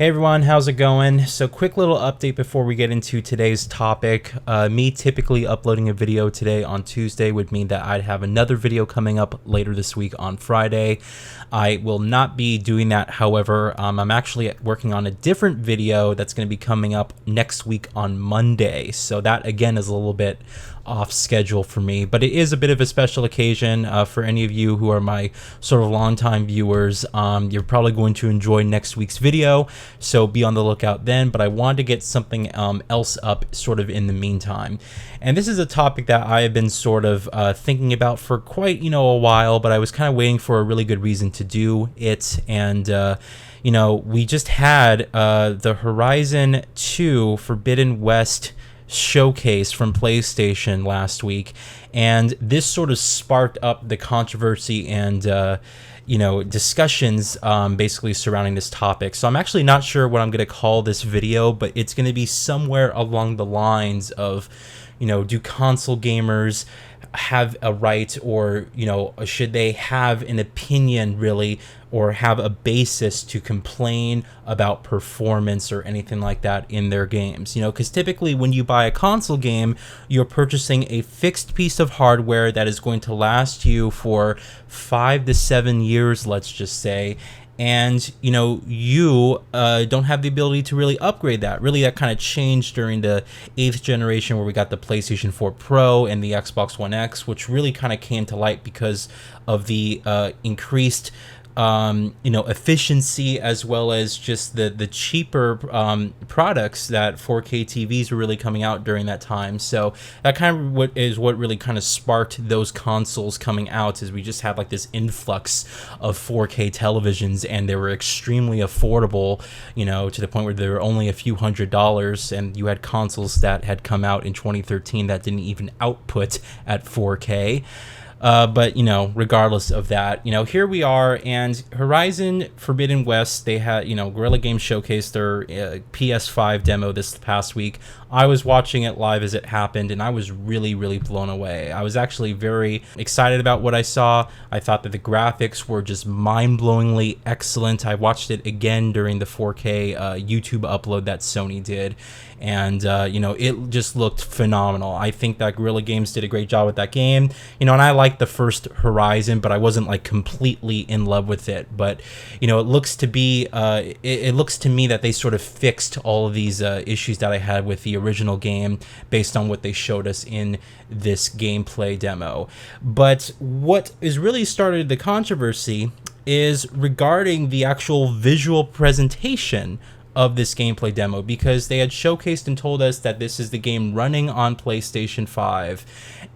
Hey everyone, how's it going? So quick little update before we get into today's topic. Me typically uploading a video today on Tuesday would mean that I'd have another video coming up later this week on Friday. I will not be doing that, however. I'm actually working on a different video that's going to be coming up next week on Monday. So that again is a little bit off schedule for me, but it is a bit of a special occasion for any of you who are my sort of longtime viewers. You're probably going to enjoy next week's video, so be on the lookout then. But I wanted to get something else up sort of in the meantime, and this is a topic that I have been sort of thinking about for quite a while, but I was kind of waiting for a really good reason to do it. And we just had the Horizon 2 Forbidden West showcase from PlayStation last week, and this sort of sparked up the controversy and discussions basically surrounding this topic. So I'm actually not sure what I'm going to call this video, but it's going to be somewhere along the lines of, do console gamers have a right, or should they have an opinion really, or have a basis to complain about performance or anything like that in their games? Because typically when you buy a console game, you're purchasing a fixed piece of hardware that is going to last you for 5 to 7 years, let's just say. And you don't have the ability to really upgrade that. Really, that kind of changed during the 8th generation, where we got the PlayStation 4 Pro and the Xbox One X, which really kind of came to light because of the increased efficiency, as well as just the cheaper products that 4K TVs were really coming out during that time. So that kind of what really kind of sparked those consoles coming out, is we just had like this influx of 4K televisions, and they were extremely affordable, to the point where they were only a few $100s, and you had consoles that had come out in 2013 that didn't even output at 4K. But regardless of that, here we are, and Horizon Forbidden West, they had, Guerrilla Games showcased their PS5 demo this past week. I was watching it live as it happened, and I was really, really blown away. I was actually very excited about what I saw. I thought that the graphics were just mind-blowingly excellent. I watched it again during the 4K YouTube upload that Sony did, and it just looked phenomenal. I think that Guerrilla Games did a great job with that game, and I liked the first Horizon, but I wasn't like completely in love with it. But it looks to be it looks to me that they sort of fixed all of these issues that I had with the original game based on what they showed us in this gameplay demo. But what is really started the controversy is regarding the actual visual presentation of this gameplay demo, because they had showcased and told us that this is the game running on PlayStation 5,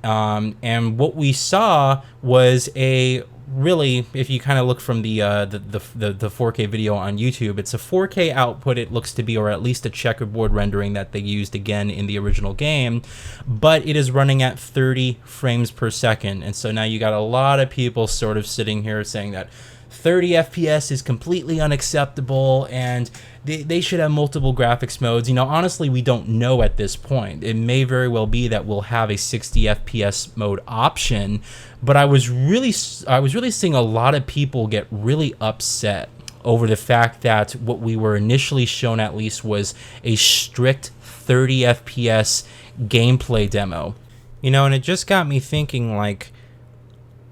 and what we saw was really, if you kind of look from the 4K video on YouTube, it's a 4K output, it looks to be, or at least a checkerboard rendering that they used again in the original game, but it is running at 30 frames per second. And so now you got a lot of people sort of sitting here saying that 30 FPS is completely unacceptable, and they should have multiple graphics modes. Honestly, we don't know at this point. It may very well be that we'll have a 60 FPS mode option, but I was really seeing a lot of people get really upset over the fact that what we were initially shown, at least, was a strict 30 FPS gameplay demo. And it just got me thinking, like,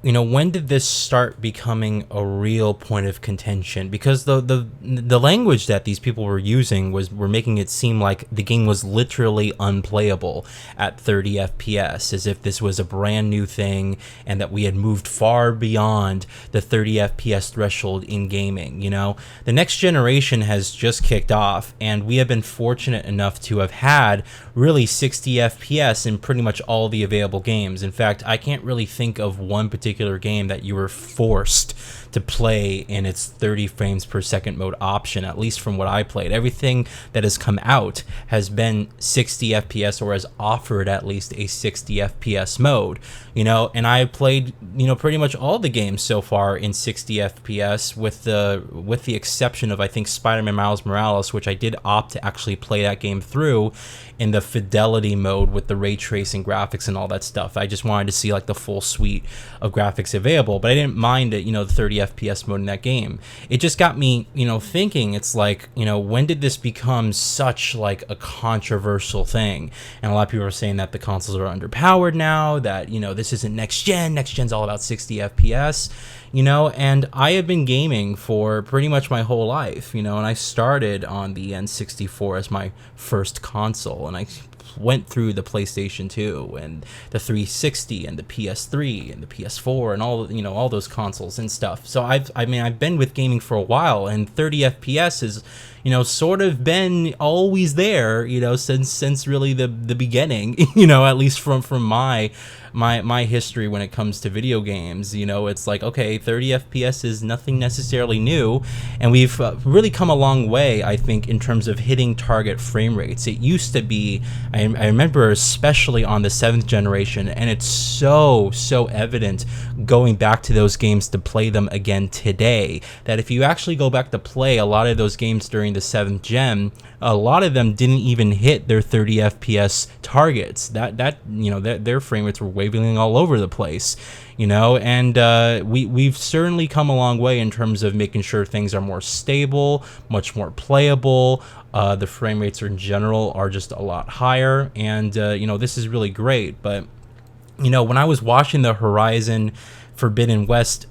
when did this start becoming a real point of contention? Because the language that these people were using were making it seem like the game was literally unplayable at 30 FPS, as if this was a brand new thing, and that we had moved far beyond the 30 FPS threshold in gaming. The next generation has just kicked off, and we have been fortunate enough to have had really 60 FPS in pretty much all the available games. In fact, I can't really think of one particular game that you were forced to play in its 30 frames per second mode option, at least from what I played. Everything that has come out has been 60 FPS, or has offered at least a 60 FPS mode, and I played, pretty much all the games so far in 60 FPS, with the exception of, I think, Spider-Man Miles Morales, which I did opt to actually play that game through in the fidelity mode with the ray tracing graphics and all that stuff. I just wanted to see like the full suite of graphics graphics available, but I didn't mind it, the 30 FPS mode in that game. It just got me, thinking. It's like, when did this become such like a controversial thing? And a lot of people are saying that the consoles are underpowered now, that, this isn't next gen's all about 60 FPS, and I have been gaming for pretty much my whole life, and I started on the N64 as my first console, and I went through the PlayStation 2 and the 360 and the PS3 and the PS4 and all those consoles and stuff. So I've been with gaming for a while, and 30 FPS is sort of been always there, since really the beginning, at least from my history when it comes to video games. It's like, okay, 30 FPS is nothing necessarily new, and we've really come a long way, I think, in terms of hitting target frame rates. It used to be, I remember especially on the 7th generation, and it's so evident going back to those games to play them again today, that if you actually go back to play a lot of those games during the 7th gen, a lot of them didn't even hit their 30 FPS targets. Their frame rates were waving all over the place, and we've certainly come a long way in terms of making sure things are more stable, much more playable. The frame rates in general are just a lot higher, and this is really great. But when I was watching the Horizon Forbidden West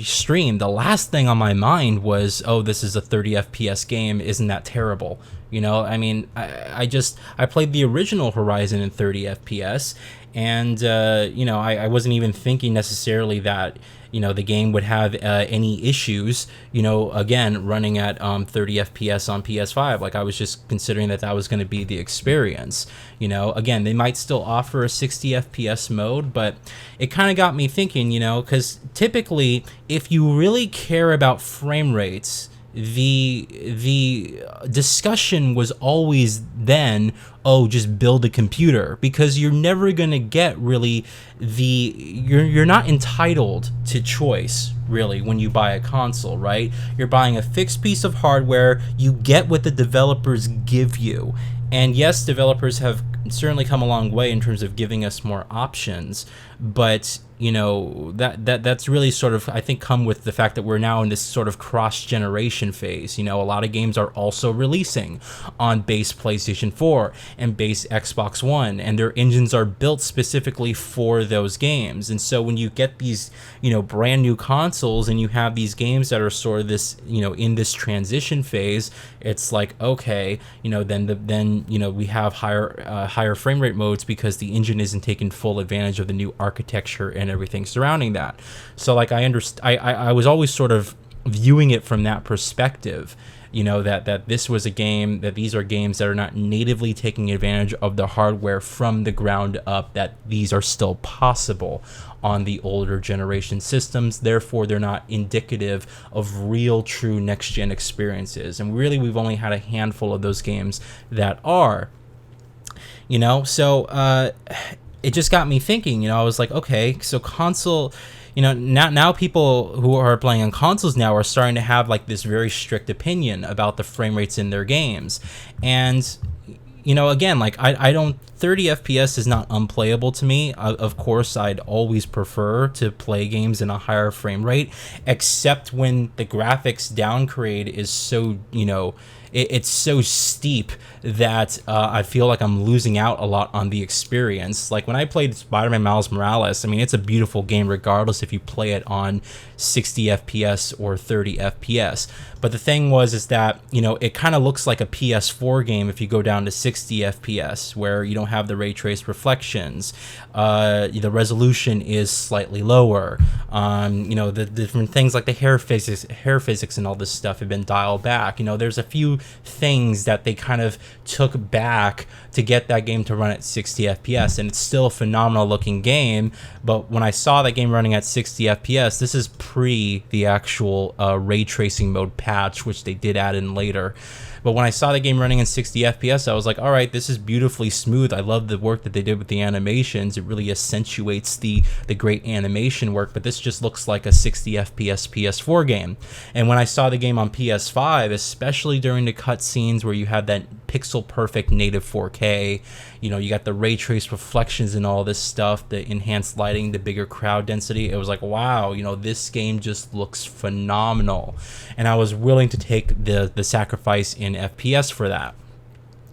stream, the last thing on my mind was, oh, this is a 30 FPS game, isn't that terrible? I played the original Horizon in 30 FPS, and I wasn't even thinking necessarily that the game would have any issues, again, running at 30 FPS on PS5. Like, I was just considering that was going to be the experience. Again, they might still offer a 60 FPS mode, but it kind of got me thinking, because typically, if you really care about frame rates, the discussion was always then, oh, just build a computer, because you're never going to get really you're not entitled to choice really when you buy a console, right? You're buying a fixed piece of hardware, you get what the developers give you. And yes, developers have certainly come a long way in terms of giving us more options, but that's really sort of, I think, come with the fact that we're now in this sort of cross-generation phase. A lot of games are also releasing on base PlayStation 4 and base Xbox One, and their engines are built specifically for those games. And so when you get these, brand new consoles, and you have these games that are sort of this, in this transition phase, it's like, okay, then we have higher frame rate modes because the engine isn't taking full advantage of the new architecture and everything surrounding that. So like, I was always sort of viewing it from that perspective, that this was a game, that these are games that are not natively taking advantage of the hardware from the ground up, that these are still possible on the older generation systems. Therefore, they're not indicative of real, true next-gen experiences. And really, we've only had a handful of those games that are, so it just got me thinking, I was like, okay, so console, now people who are playing on consoles now are starting to have like this very strict opinion about the frame rates in their games. And, again, like I don't, 30 FPS is not unplayable to me. Of course, I'd always prefer to play games in a higher frame rate, except when the graphics downgrade is so, it's so steep that I feel like I'm losing out a lot on the experience. Like when I played Spider-Man Miles Morales, it's a beautiful game regardless if you play it on 60 FPS or 30 FPS. But the thing is that, it kind of looks like a PS4 game if you go down to 60 FPS, where you don't have the ray trace reflections. The resolution is slightly lower. The different things like the hair physics and all this stuff have been dialed back. There's a few things that they kind of took back to get that game to run at 60 FPS, and it's still a phenomenal looking game. But when I saw that game running at 60 FPS, this is pre the actual ray tracing mode patch, which they did add in later. But when I saw the game running in 60 FPS, I was like, all right, this is beautifully smooth. I love the work that they did with the animations. It really accentuates the great animation work, but this just looks like a 60 FPS PS4 game. And when I saw the game on PS5, especially during the cutscenes where you had that pixel perfect native 4K. You know, you got the ray trace reflections and all this stuff, the enhanced lighting, the bigger crowd density. It was like, wow, you know, this game just looks phenomenal. And I was willing to take the sacrifice in FPS for that.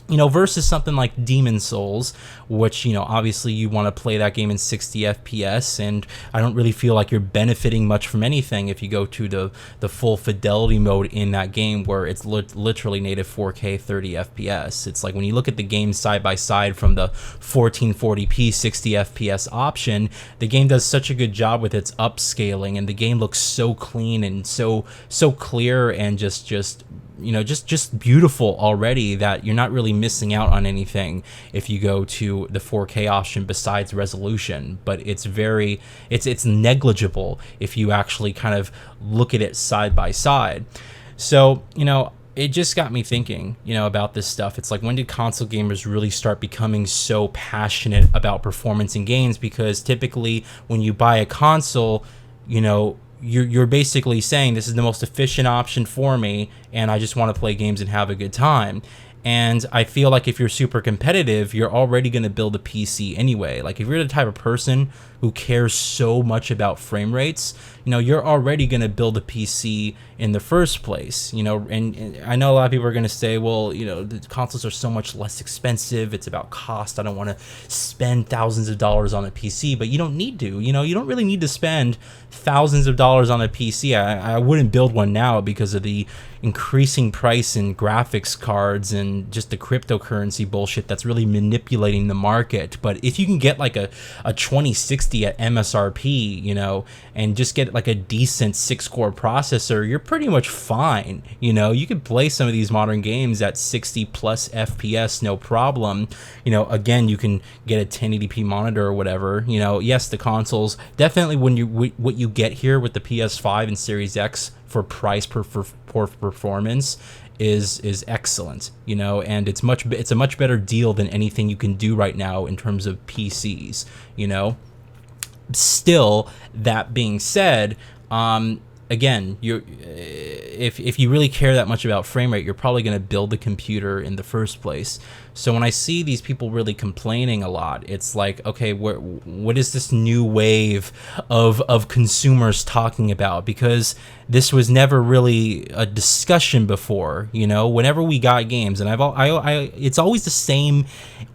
You know, versus something like Demon Souls, which, you know, obviously you want to play that game in 60 FPS, and I don't really feel like you're benefiting much from anything if you go to the full fidelity mode in that game, where it's literally native 4K 30 FPS. It's like when you look at the game side by side from the 1440p 60 FPS option, the game does such a good job with its upscaling, and the game looks so clean and so clear and just you know, just beautiful already, that you're not really missing out on anything if you go to the 4K option besides resolution. But it's negligible if you actually kind of look at it side by side. So, you know, it just got me thinking, you know, about this stuff. It's like, when did console gamers really start becoming so passionate about performance in games? Because typically when you buy a console, you know, you're basically saying, this is the most efficient option for me, and I just want to play games and have a good time. And I feel like if you're super competitive, you're already going to build a PC anyway. Like, if you're the type of person who cares so much about frame rates, you know, you're already going to build a PC in the first place, you know. And I know a lot of people are going to say, well, you know, the consoles are so much less expensive. It's about cost. I don't want to spend thousands of dollars on a PC, but you don't need to, you know, you don't really need to spend thousands of dollars on a PC. I wouldn't build one now because of the increasing price in graphics cards and just the cryptocurrency bullshit that's really manipulating the market. But if you can get like a 2060 at MSRP, you know, and just get like a decent 6-core processor, you're pretty much fine. You know, you can play some of these modern games at 60 plus FPS, no problem. You know, again, you can get a 1080p monitor or whatever. You know, yes, the consoles definitely, what you get here with the PS5 and Series X for price per performance is excellent, you know, and it's a much better deal than anything you can do right now in terms of PCs, you know. Still, that being said, again, if you really care that much about frame rate, you're probably going to build the computer in the first place. So when I see these people really complaining a lot, it's like, okay, what is this new wave of consumers talking about? Because this was never really a discussion before, you know. Whenever we got games, and it's always the same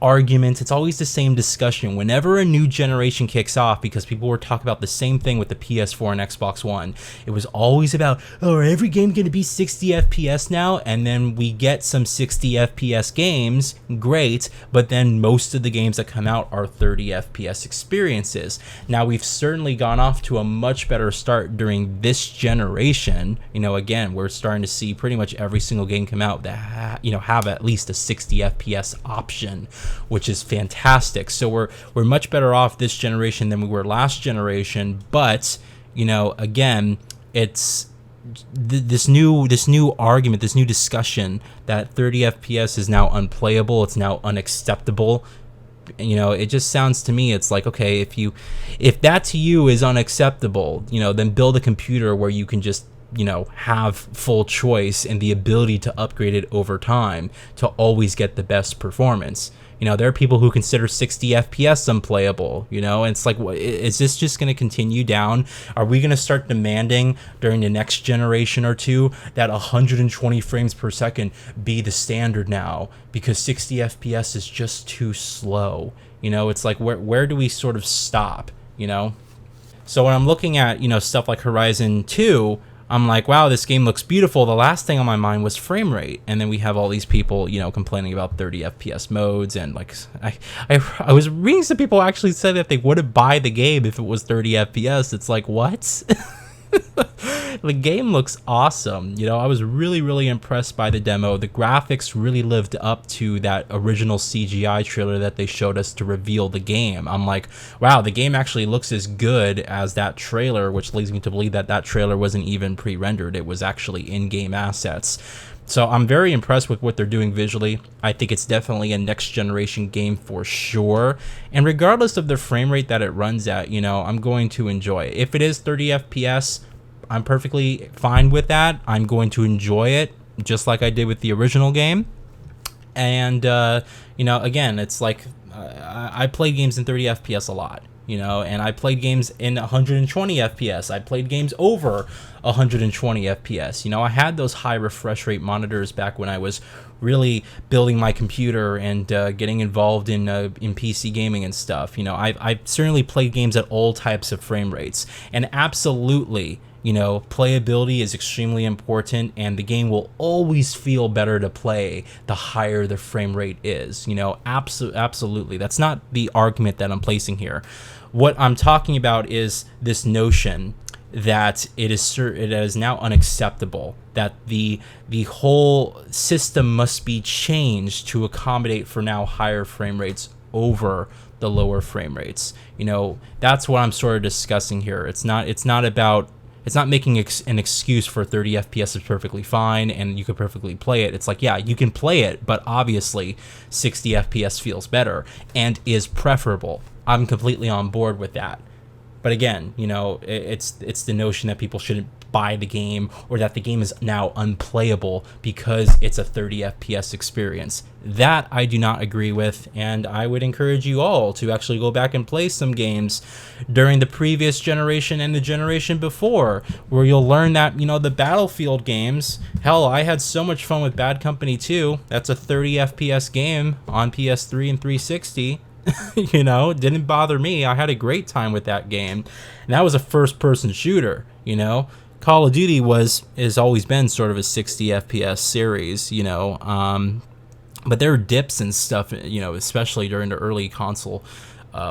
argument, it's always the same discussion whenever a new generation kicks off, because people were talking about the same thing with the PS4 and Xbox One. It was always about, oh, are every game going to be 60 FPS now? And then we get some 60 FPS games, great, but then most of the games that come out are 30 FPS experiences. Now, we've certainly gone off to a much better start during this generation. You know, again, we're starting to see pretty much every single game come out that have at least a 60 FPS option, which is fantastic. So we're much better off this generation than we were last generation. But, you know, again, it's this new argument, this new discussion that 30 FPS is now unplayable, it's now unacceptable. You know, it just sounds to me, it's like, okay, if that to you is unacceptable, you know, then build a computer where you can just, you know, have full choice and the ability to upgrade it over time to always get the best performance. You know, there are people who consider 60 FPS unplayable, you know, and it's like, is this just going to continue down? Are we going to start demanding during the next generation or two that 120 frames per second be the standard now because 60 FPS is just too slow? You know, it's like, where do we sort of stop, you know? So when I'm looking at, you know, stuff like Horizon 2, I'm like, wow, this game looks beautiful. The last thing on my mind was frame rate. And then we have all these people, you know, complaining about 30 FPS modes. And like, I was reading some people actually said that they wouldn't buy the game if it was 30 FPS. It's like, what? The game looks awesome. You know, I was really, really impressed by the demo. The graphics really lived up to that original CGI trailer that they showed us to reveal the game. I'm like, wow, the game actually looks as good as that trailer, which leads me to believe that that trailer wasn't even pre-rendered. It was actually in-game assets. So I'm very impressed with what they're doing visually. I think it's definitely a next generation game for sure. And regardless of the frame rate that it runs at, you know, I'm going to enjoy it. If it is 30 FPS, I'm perfectly fine with that. I'm going to enjoy it just like I did with the original game. And you know, again, it's like I play games in 30 FPS a lot, you know, and I played games in 120 FPS. I played games over 120 FPS. You know, I had those high refresh rate monitors back when I was really building my computer and getting involved in PC gaming and stuff. You know, I've certainly played games at all types of frame rates, and absolutely, you know, playability is extremely important, and the game will always feel better to play the higher the frame rate is. You know, absolutely. That's not the argument that I'm placing here. What I'm talking about is this notion that it is now unacceptable, that the whole system must be changed to accommodate for now higher frame rates over the lower frame rates. You know, that's what I'm sort of discussing here. It's not making an excuse for 30 FPS is perfectly fine and you could perfectly play it. It's like, yeah, you can play it, but obviously 60 FPS feels better and is preferable. I'm completely on board with that. But again, you know, it's the notion that people shouldn't buy the game, or that the game is now unplayable because it's a 30 FPS experience. That I do not agree with, and I would encourage you all to actually go back and play some games during the previous generation and the generation before, where you'll learn that, you know, the Battlefield games, hell, I had so much fun with Bad Company 2. That's a 30 FPS game on PS3 and 360. You know, didn't bother me. I had a great time with that game, and that was a first-person shooter. You know, Call of Duty has always been sort of a 60 FPS series. You know, but there are dips and stuff. You know, especially during the early console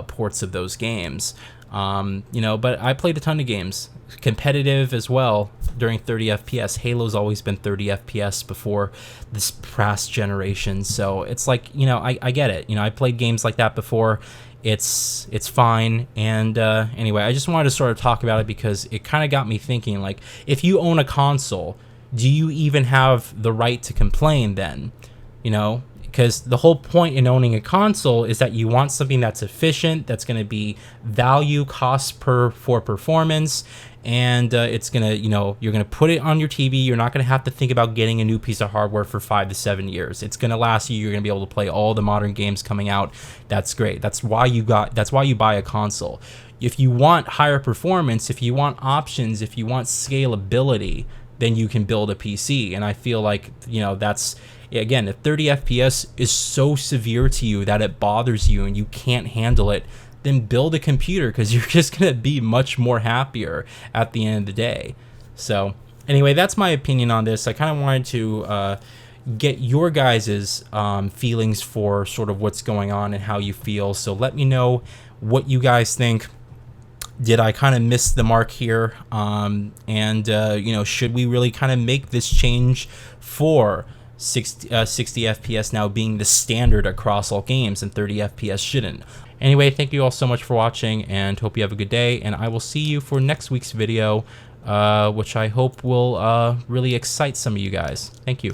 ports of those games. You know, but I played a ton of games, competitive as well, during 30 FPS. Halo's always been 30 FPS before this past generation, so it's like, you know, I get it. You know, I played games like that before. It's fine. And anyway, I just wanted to sort of talk about it because it kind of got me thinking, like, if you own a console, do you even have the right to complain then? You know, because the whole point in owning a console is that you want something that's efficient, that's going to be value cost for performance, and it's going to, you know, you're going to put it on your TV. You're not going to have to think about getting a new piece of hardware for 5 to 7 years. It's going to last you. You're going to be able to play all the modern games coming out. That's great. That's why you buy a console. If you want higher performance, if you want options, if you want scalability, then you can build a PC. And I feel like, you know, that's, again, if 30 FPS is so severe to you that it bothers you and you can't handle it, then build a computer, because you're just going to be much more happier at the end of the day. So anyway, that's my opinion on this. I kind of wanted to get your guys' feelings for sort of what's going on and how you feel. So let me know what you guys think. Did I kind of miss the mark here? You know, should we really kind of make this change for 60 FPS now being the standard across all games, and 30 FPS shouldn't? Anyway, thank you all so much for watching, and hope you have a good day, and I will see you for next week's video, which I hope will really excite some of you guys. Thank you.